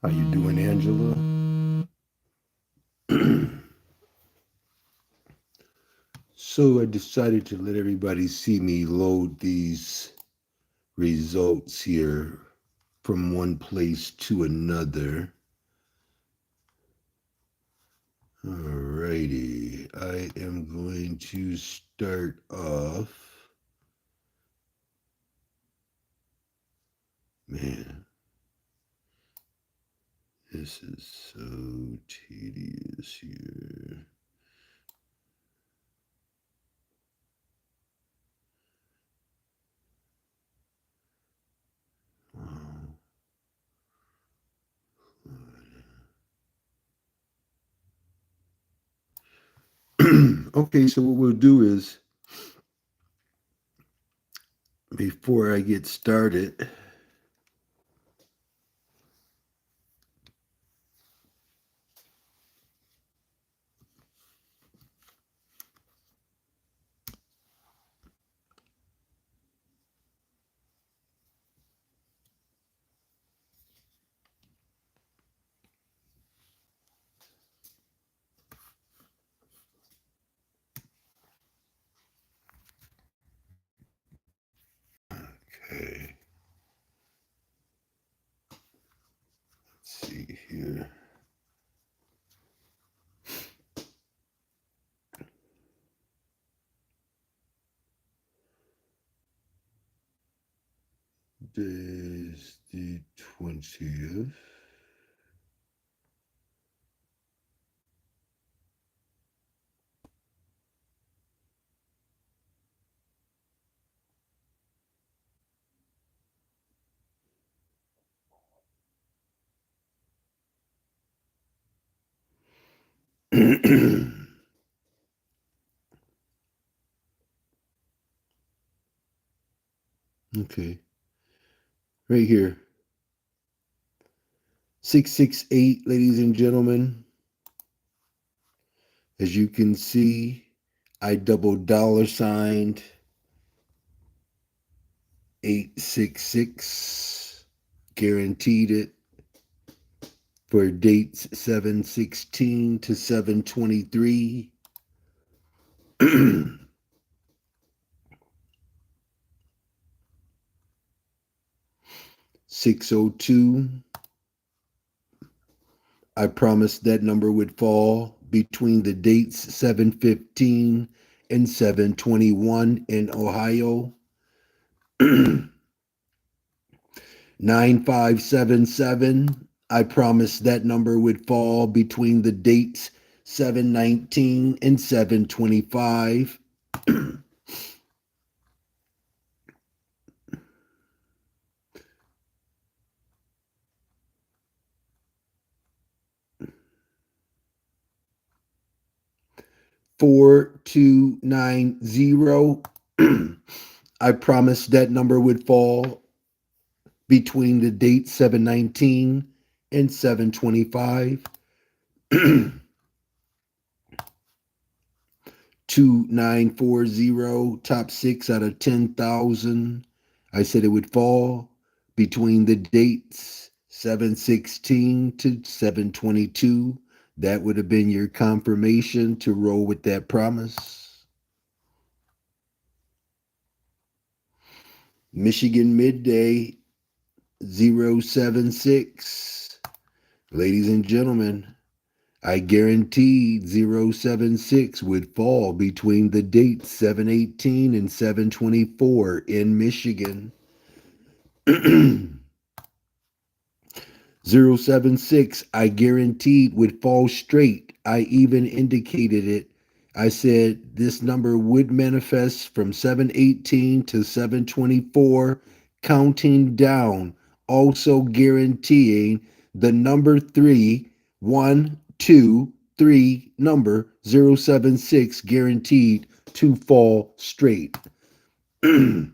How you doing, Angela? So I decided to let everybody see me load these results here from one place to another. Alrighty, I am going to start off. Man, this is so tedious here. Wow. Okay, so what we'll do is, before I get started, okay, let's see here. Today's the 20th. Okay, right here. 668, ladies and gentlemen. As you can see, I double dollar signed 866, guaranteed it for dates 7/16 to 7/23. 602, I promised that number would fall between the dates 7/15 and 7/21 in Ohio. 9577, I promised that number would fall between the dates 7/19 and 7/25. 4290, I promised that number would fall between the dates 7/19 and 7/25. 2940, top six out of 10,000. I said it would fall between the dates 7/16 to 7/22. That would have been your confirmation to roll with that promise. Michigan midday 076. Ladies and gentlemen, I guaranteed 076 would fall between the dates 7/18 and 7/24 in Michigan. 076, I guaranteed would fall straight. I even indicated it. I said this number would manifest from 7/18 to 7/24, counting down, also guaranteeing the number 3, 1, 2, 3 number 076 guaranteed to fall straight. There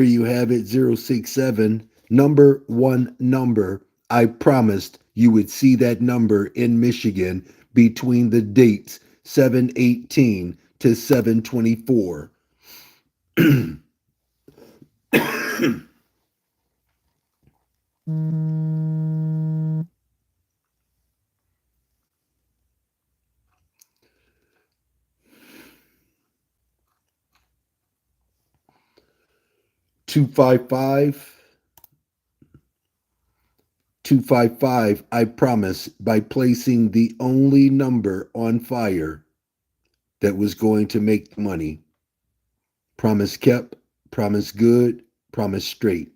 you have it, 067, number one number. I promised you would see that number in Michigan between the dates 7/18 to 7/24. 255. 255, I promise, by placing the only number on fire that was going to make money. Promise kept, promise good, promise straight.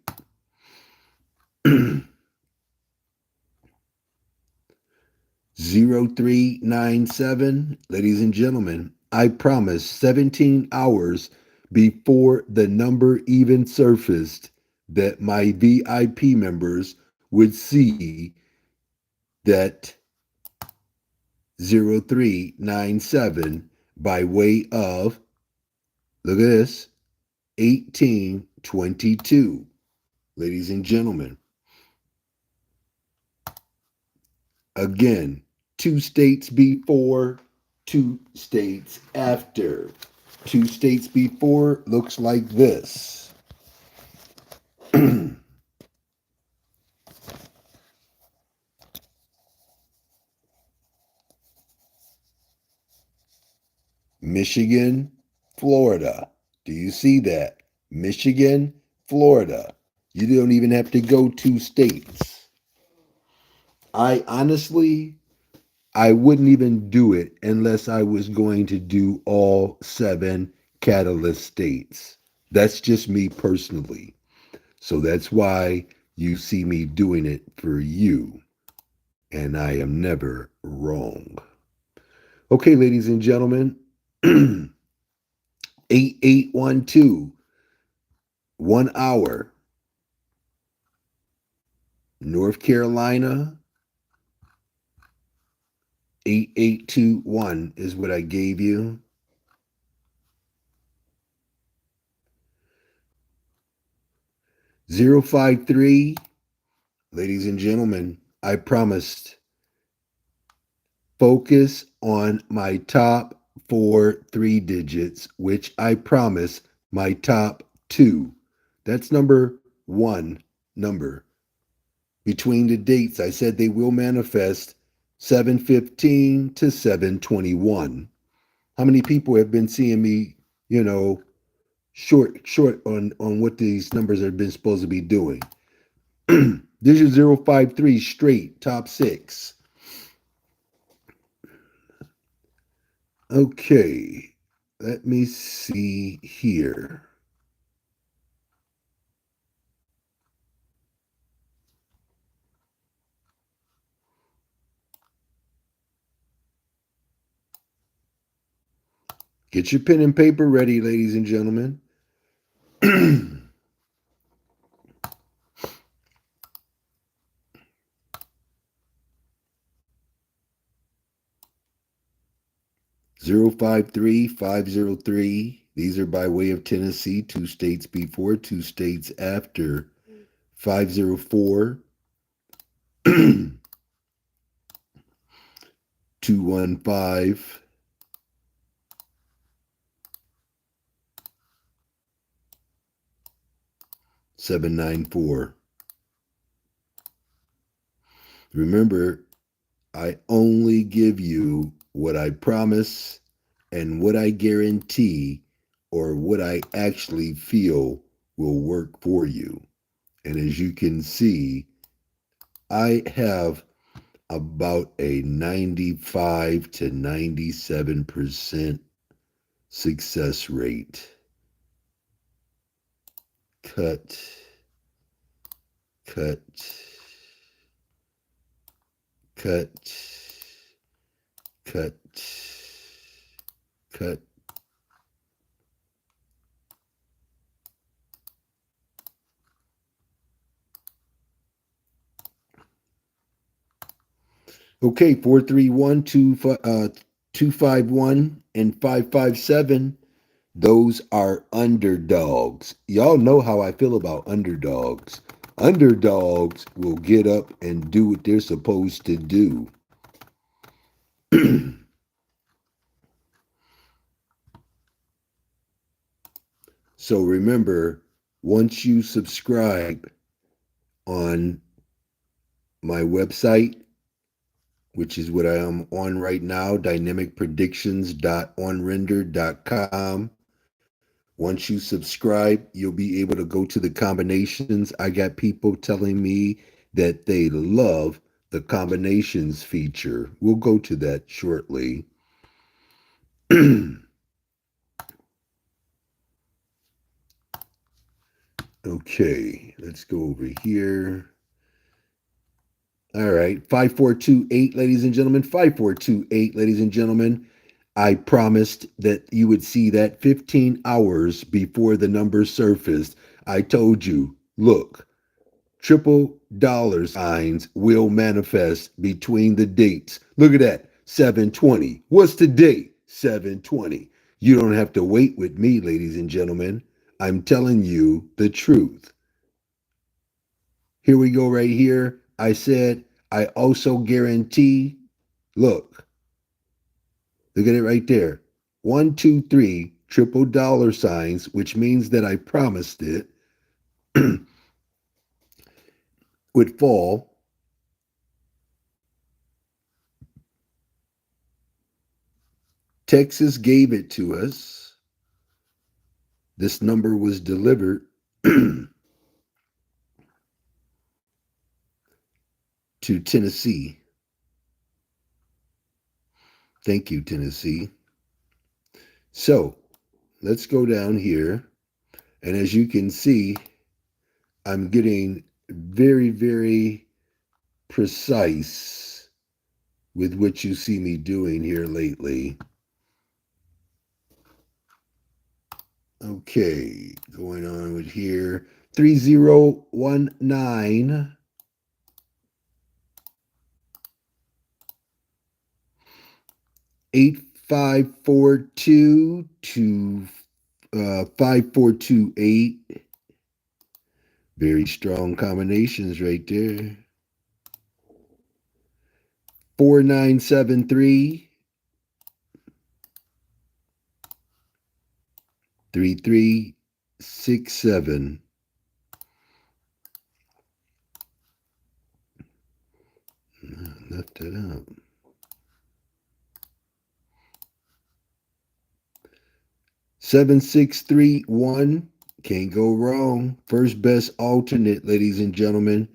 0397, ladies and gentlemen, I promise 17 hours before the number even surfaced that my VIP members would see that 0397 by way of, look at this, 1822. Ladies and gentlemen, again, 2 states before, 2 states after. 2 states before looks like this. Michigan, Florida. Do you see that? Michigan, Florida. You don't even have to go 2 states. I honestly, I wouldn't even do it unless I was going to do all 7 catalyst states. That's just me personally. So that's why you see me doing it for you. And I am never wrong. Okay, ladies and gentlemen, 8812, 1 hour. North Carolina, 8821 is what I gave you. 053, ladies and gentlemen, I promised focus on my top 4 3 digits, which I promise my top 2. That's number 1 number. Between the dates, I said they will manifest 715 to 721. How many people have been seeing me, short on what these numbers have been supposed to be doing? This is 053 straight, top 6. Okay, let me see here. Get your pen and paper ready, ladies and gentlemen. 053503. These are by way of Tennessee, 2 states before, 2 states after. 504. 215. 794. Remember, I only give you what I promise and what I guarantee or what I actually feel will work for you. And as you can see, I have about a 95 to 97% success rate. Cut, cut, cut, cut, cut. Okay, 431, 251, and 557. Those are underdogs. Y'all know how I feel about underdogs. Underdogs will get up and do what they're supposed to do. So remember, once you subscribe on my website, which is what I am on right now, dynamicpredictions.onrender.com. Once you subscribe, you'll be able to go to the combinations. I got people telling me that they love the combinations feature. We'll go to that shortly. Okay, let's go over here. All right, 5428, ladies and gentlemen. 5428, ladies and gentlemen. I promised that you would see that 15 hours before the number surfaced. I told you, look, triple dollar signs will manifest between the dates. Look at that, 720. What's the date? 720. You don't have to wait with me, ladies and gentlemen. I'm telling you the truth. Here we go, right here. I said, I also guarantee, look at it right there. One, two, three, triple dollar signs, which means that I promised it would fall. Texas gave it to us. This number was delivered to Tennessee. Thank you, Tennessee. So let's go down here. And as you can see, I'm getting very, very precise with what you see me doing here lately. Okay, going on with here. 3019. 8542 to 5428. Very strong combinations right there. 4973. 3367. Left that out. 7631. Can't go wrong. First best alternate, ladies and gentlemen.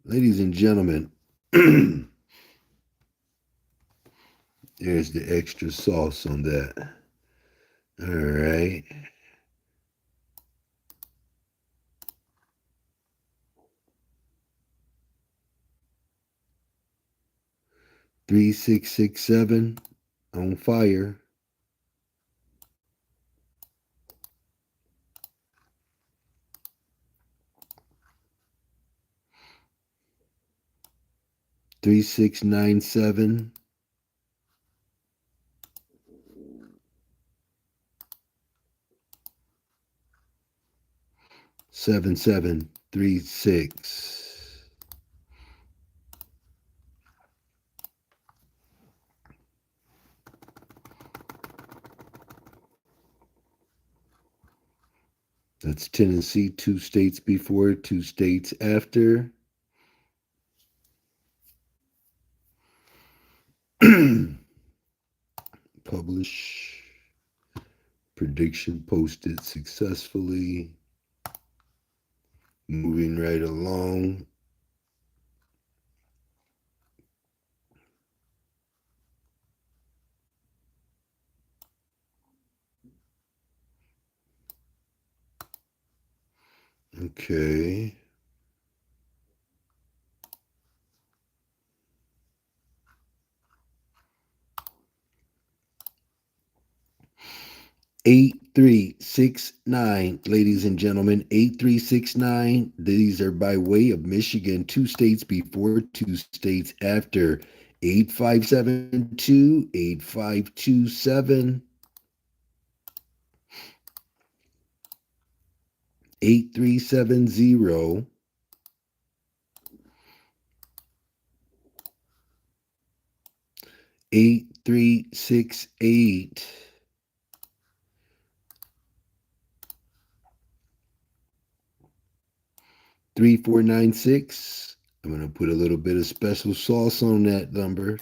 Ladies and gentlemen. There's the extra sauce on that. All right. Three, 6, 6, 7 on fire. 3697. 7736. That's Tennessee, 2 states before, 2 states after. Publish. Prediction posted successfully. Moving right along. Okay. Eight, 3, 6, 9, ladies and gentlemen. 8369. These are by way of Michigan, 2 states before, 2 states after. 8572, 8527. 8370. 8368. 3496. I'm going to put a little bit of special sauce on that number.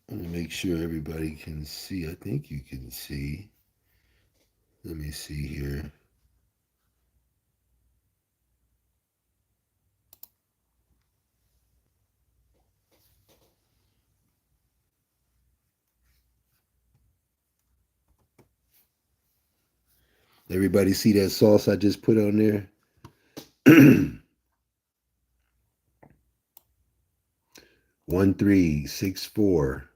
I'm going to make sure everybody can see. I think you can see. Let me see here. Everybody see that sauce I just put on there? 1364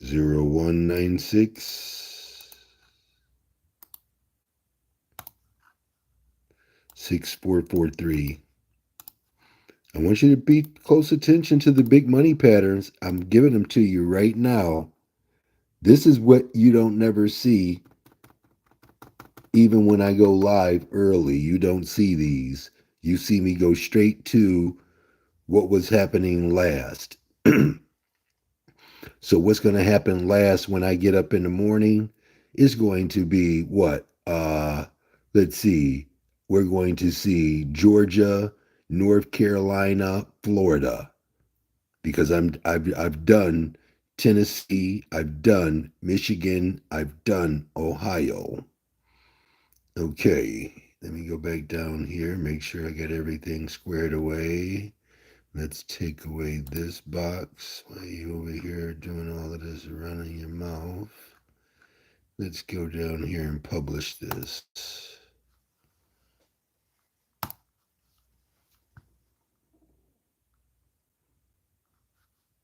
0196 6443. I want you to pay close attention to the big money patterns. I'm giving them to you right now. This is what you don't never see. Even when I go live early, you don't see these. You see me go straight to what was happening last. So what's going to happen last when I get up in the morning is going to be what? Let's see. We're going to see Georgia, North Carolina, Florida, because I've done Tennessee, I've done Michigan, I've done Ohio. Okay, let me go back down here, make sure I got everything squared away. Let's take away this box. Why are you over here doing all of this running your mouth? Let's go down here and publish this.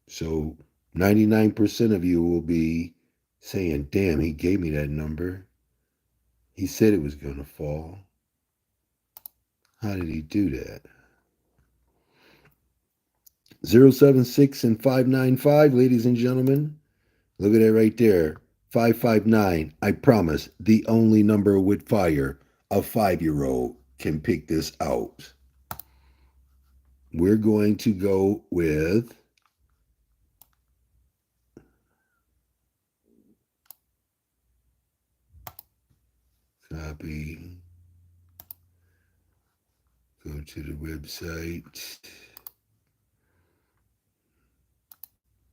So 99% of you will be saying, damn, he gave me that number. He said it was going to fall. How did he do that? 076 and 595, ladies and gentlemen. Look at that right there. 559. I promise the only number with fire. A 5-year-old can pick this out. We're going to go with copy. Go to the website.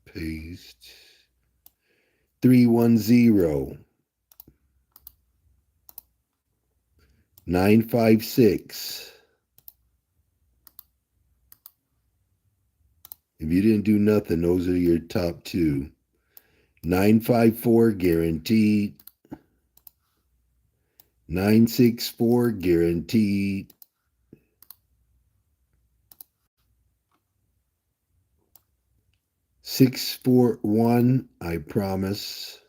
Paste. 310 956. If you didn't do nothing, those are your top two. 954 guaranteed. 964 guaranteed. 641, I promise.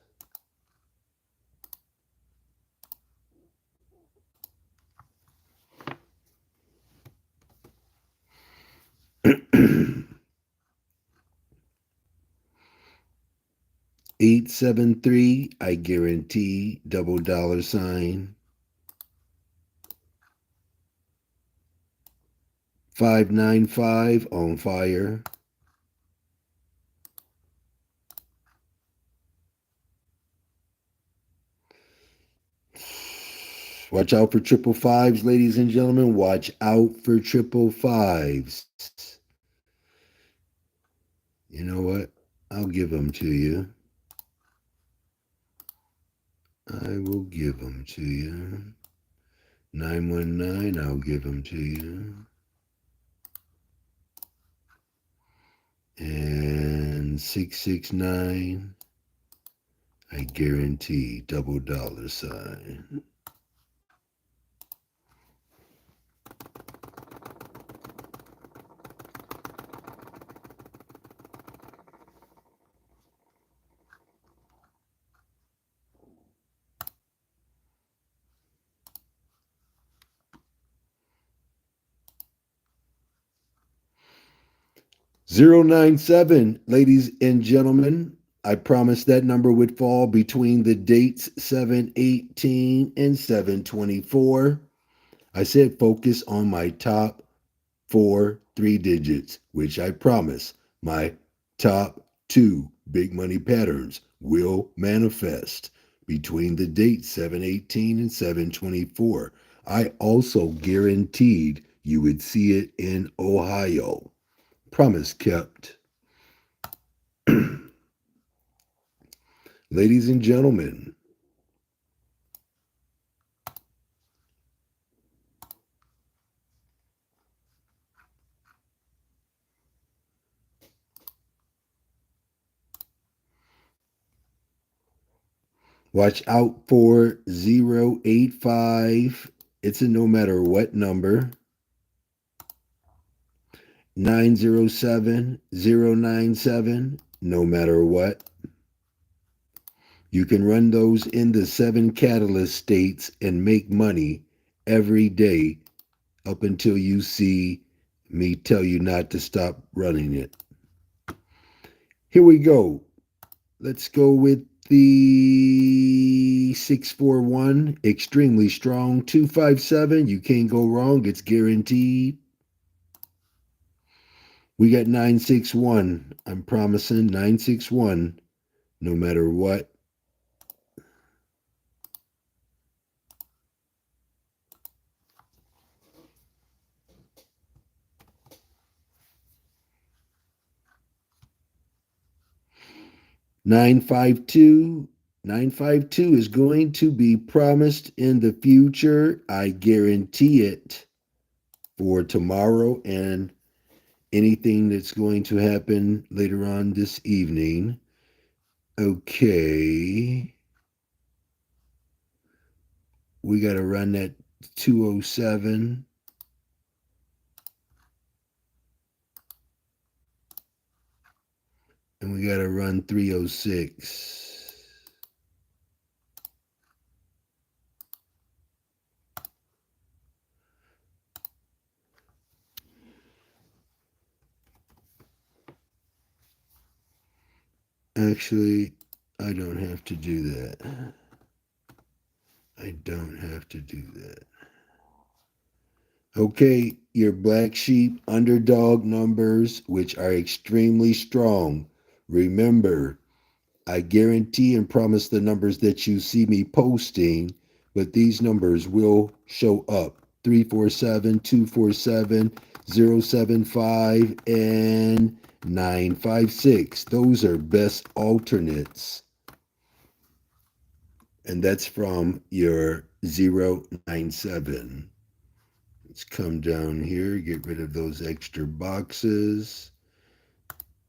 $873, I guarantee, double dollar sign. 595 on fire. Watch out for triple fives, ladies and gentlemen. Watch out for triple fives. You know what? I'll give them to you. I will give them to you. 919, I'll give them to you. And 669, I guarantee, double dollar sign. $097, ladies and gentlemen. I promised that number would fall between the dates 718 and 724. I said focus on my top 3 digits, which I promise my top 2 big money patterns will manifest. between the dates 7/18 and 7/24. I also guaranteed you would see it in Ohio. Promise kept. Ladies and gentlemen, watch out for 085. It's a no matter what number. 907097, no matter what. You can run those in the 7 catalyst states and make money every day up until you see me tell you not to stop running it. Here we go. Let's go with the 641, extremely strong. 257, you can't go wrong, it's guaranteed. We got 961. I'm promising 961, no matter what. 952. 952 is going to be promised in the future. I guarantee it for tomorrow and anything that's going to happen later on this evening. Okay. We got to run that 207. And we got to run 306. Actually, I don't have to do that. I don't have to do that. Okay, your black sheep underdog numbers, which are extremely strong. Remember, I guarantee and promise the numbers that you see me posting, but these numbers will show up 347, 247, 075, and 956. Those are best alternates. And that's from your 097. Let's come down here, get rid of those extra boxes,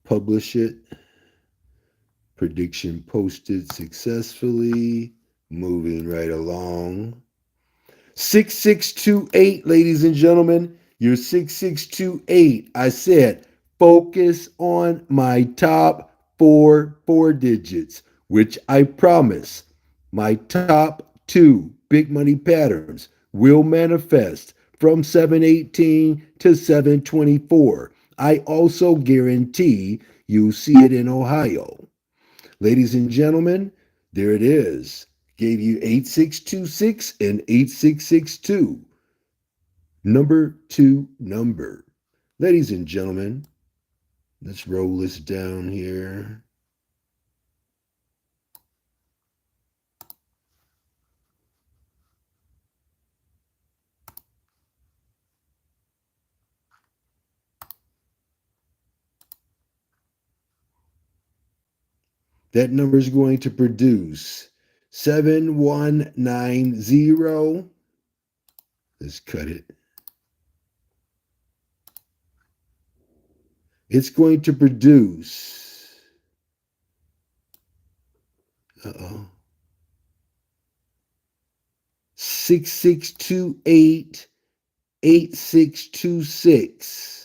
publish it. Prediction posted successfully. Moving right along. 6628, ladies and gentlemen. Your 6628. I said, focus on my top four digits, which I promise my top two big money patterns will manifest from 718 to 724. I also guarantee you'll see it in Ohio. Ladies and gentlemen, there it is. Gave you 8626 and 8662. Number two number. Ladies and gentlemen, let's roll this down here. That number is going to produce 7190. Let's cut it. It's going to produce, 6628 8626.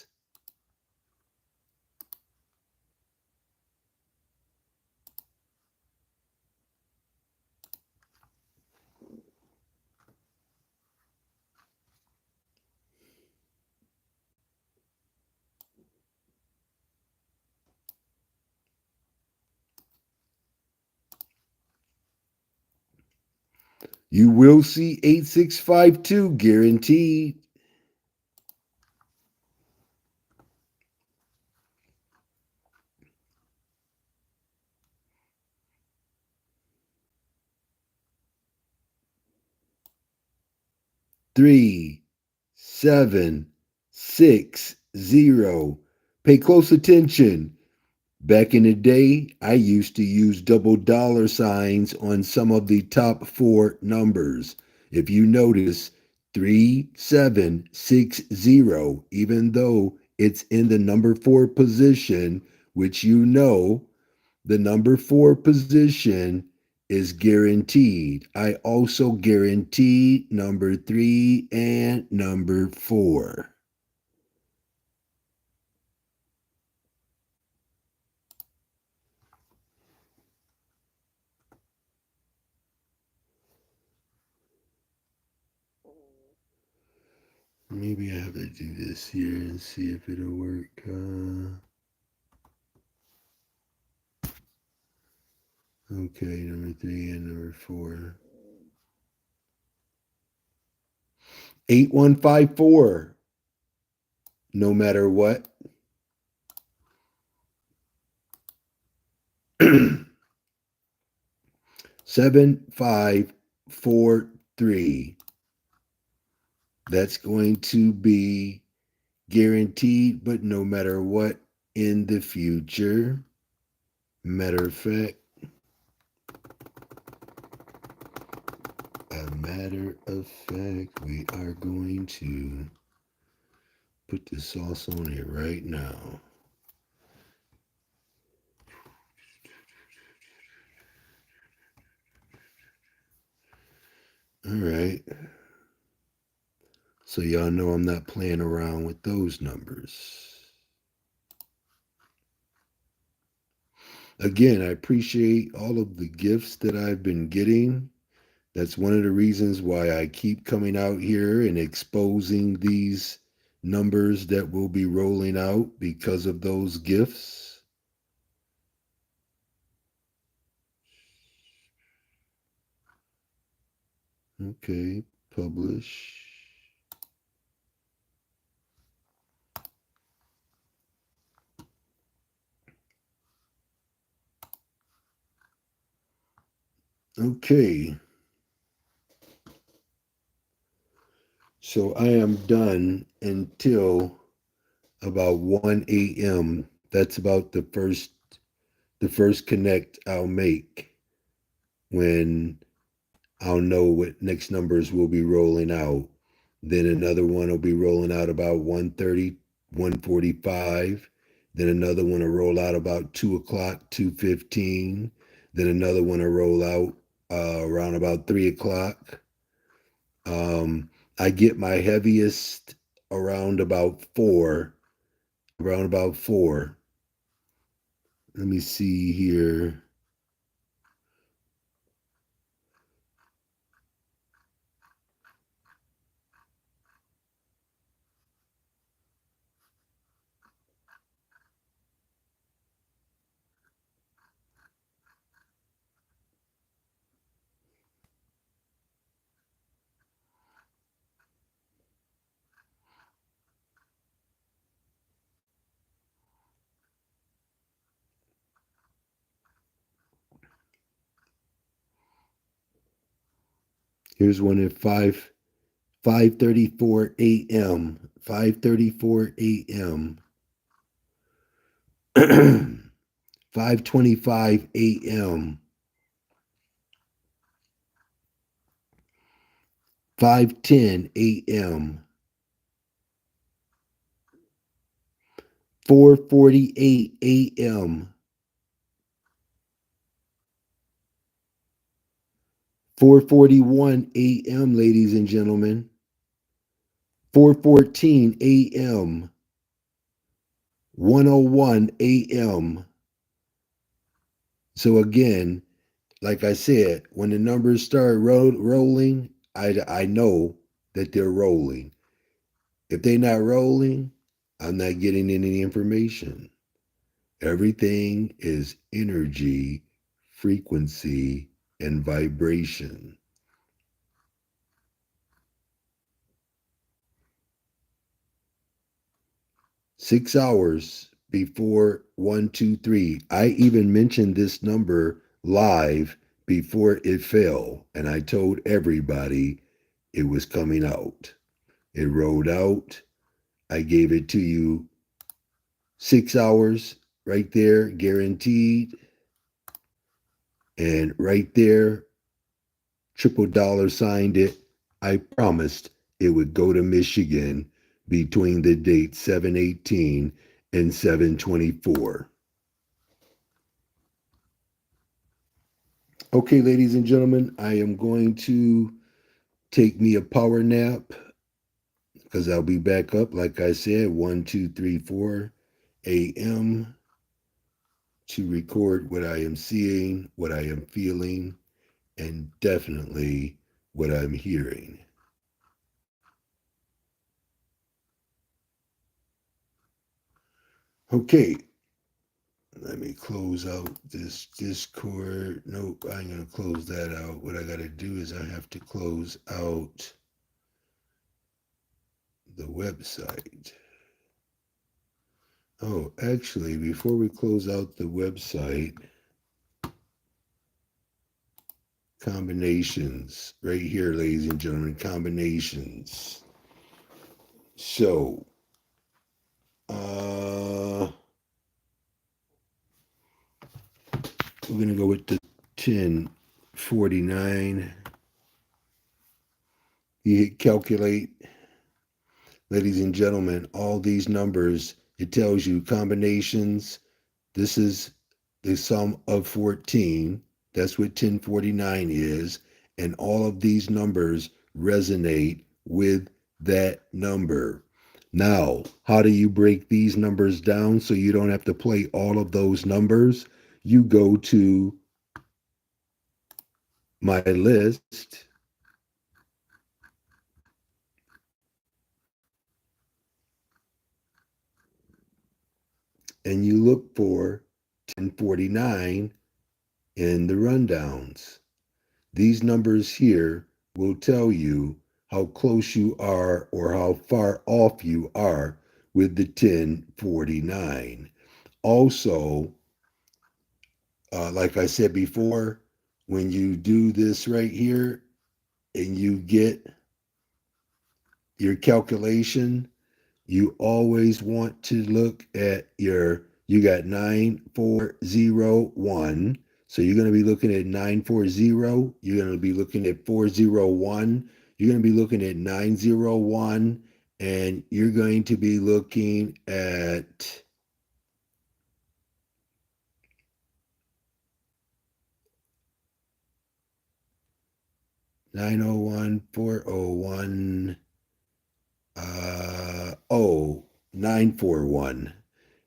You will see 8652 guaranteed. 3760. Pay close attention. Back in the day, I used to use double dollar signs on some of the top four numbers. If you notice, 3760, even though it's in the number four position, which you know, the number four position is guaranteed. I also guaranteed number three and number four. Maybe I have to do this here and see if it'll work. Okay, number three and number four. 8154. No matter what. 7543. That's going to be guaranteed, but no matter what in the future. Matter of fact, we are going to put the sauce on it right now. All right. So y'all know I'm not playing around with those numbers. Again, I appreciate all of the gifts that I've been getting. That's one of the reasons why I keep coming out here and exposing these numbers that will be rolling out because of those gifts. Okay, publish. Okay. So I am done until about 1 a.m. That's about the first connect I'll make when I'll know what next numbers will be rolling out. Then another one will be rolling out about 1:30, 1:45. Then another one will roll out about 2 o'clock, 2:15. Then another one will roll out around about 3 o'clock. I get my heaviest around about 4. Around about 4. Let me see here. Here's one at 5:34 a.m. 5:34 a.m. 5:25 a.m. 5:10 a.m. 4:48 a.m. 4:41 a.m. ladies and gentlemen. 4:14 a.m. 1:01 a.m. So again, like I said, when the numbers start rolling, I know that they're rolling. If they're not rolling, I'm not getting any information. Everything is energy, frequency, and vibration. Six hours before 123. I even mentioned this number live before it fell, and I told everybody it was coming out. It rolled out. I gave it to you 6 hours right there, guaranteed. And right there, triple dollar signed it. I promised it would go to Michigan between the dates 7/18 and 7/24. Okay, ladies and gentlemen, I am going to take me a power nap because I'll be back up, like I said, 1, 2, 3, 4 a.m. to record what I am seeing, what I am feeling, and definitely what I'm hearing. Okay, let me close out this Discord. Nope, I'm going to close that out. What I got to do is I have to close out the website. Oh, actually, before we close out the website, combinations right here, ladies and gentlemen, combinations. So, we're going to go with the 1049. You hit calculate. Ladies and gentlemen, all these numbers, it tells you combinations. This is the sum of 14. That's what 1049 is. And all of these numbers resonate with that number. Now, how do you break these numbers down so you don't have to play all of those numbers? You go to my list and you look for 1049 in the rundowns. These numbers here will tell you how close you are or how far off you are with the 1049. Also, like I said before, when you do this right here and you get your calculation, you always want to look at you got 9401. So you're going to be looking at 940. You're going to be looking at 401. You're going to be looking at 901. And you're going to be looking at 901, 401, 941.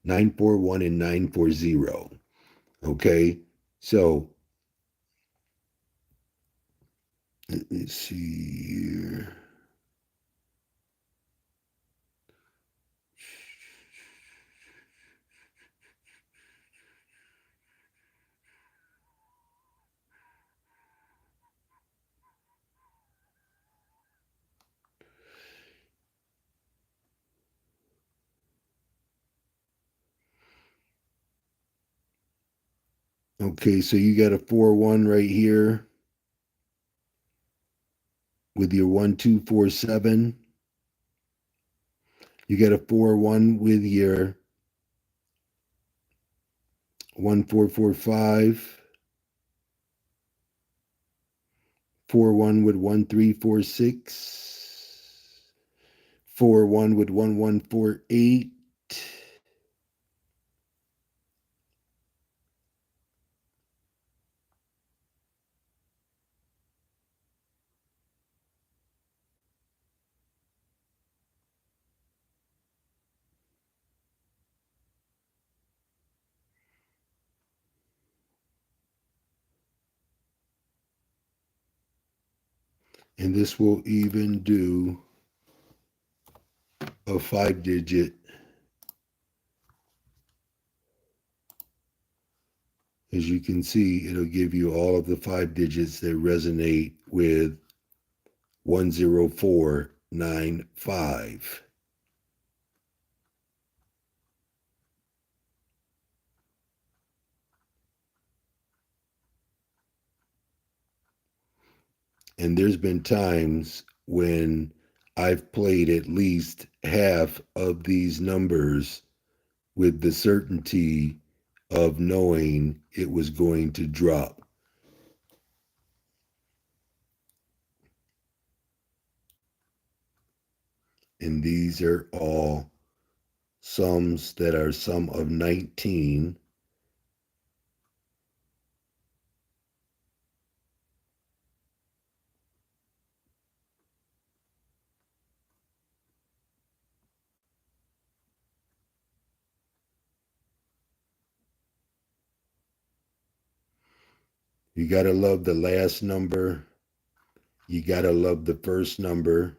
941 and 940. Okay, so let me see here. Okay, so you got a 4-1 right here with your 1247. You got a 4-1 with your 1445. 4-1 with 1346. 4-1 with 1148. And this will even do a 5-digit. As you can see, it'll give you all of the 5 digits that resonate with 10495. And there's been times when I've played at least half of these numbers with the certainty of knowing it was going to drop. And these are all sums that are sum of 19. You got to love the last number. You got to love the first number.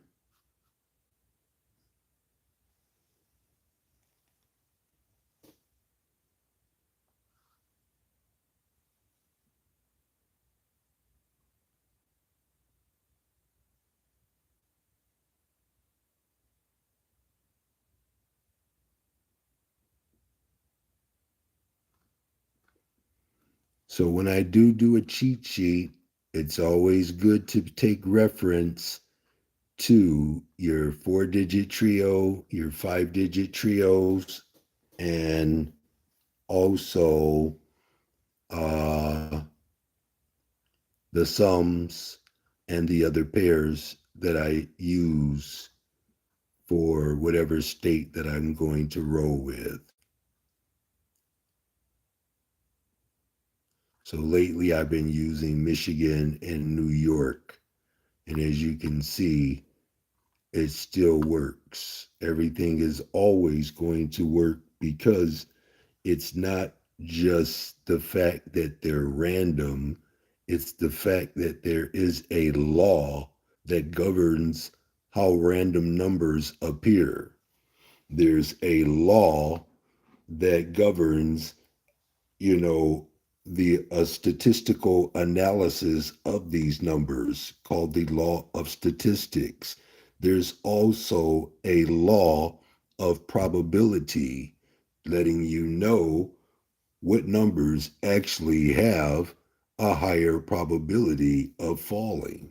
So when I do a cheat sheet, it's always good to take reference to your 4-digit trio, your 5-digit trios, and also uh, the sums and the other pairs that I use for whatever state that I'm going to roll with. So lately I've been using Michigan and New York. And as you can see, it still works. Everything is always going to work because it's not just the fact that they're random, it's the fact that there is a law that governs how random numbers appear. There's a law that governs, you know, the statistical analysis of these numbers called the law of statistics. There's also a law of probability letting you know what numbers actually have a higher probability of falling.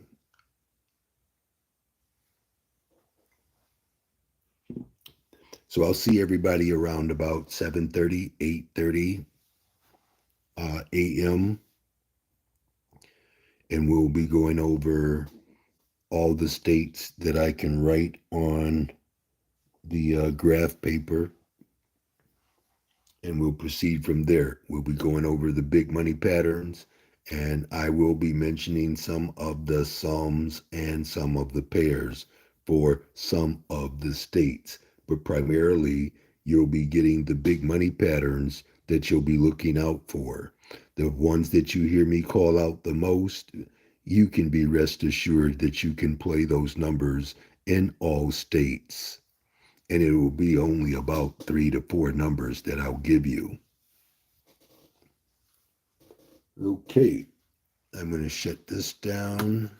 So I'll see everybody around about 7:30, 8:30 a.m. and we'll be going over all the states that I can write on the graph paper, and we'll proceed from there. We'll be going over the big money patterns, and I will be mentioning some of the sums and some of the pairs for some of the states. But primarily, you'll be getting the big money patterns that you'll be looking out for. The ones that you hear me call out the most, you can be rest assured that you can play those numbers in all states. And it will be only about 3 to 4 numbers that I'll give you. Okay, I'm going to shut this down.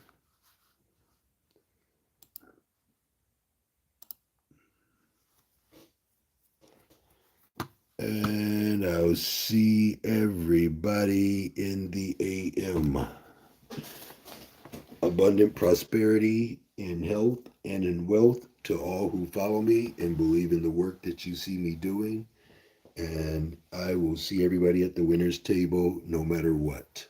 And I'll see everybody in the AM. Abundant prosperity in health and in wealth to all who follow me and believe in the work that you see me doing. And I will see everybody at the winner's table no matter what.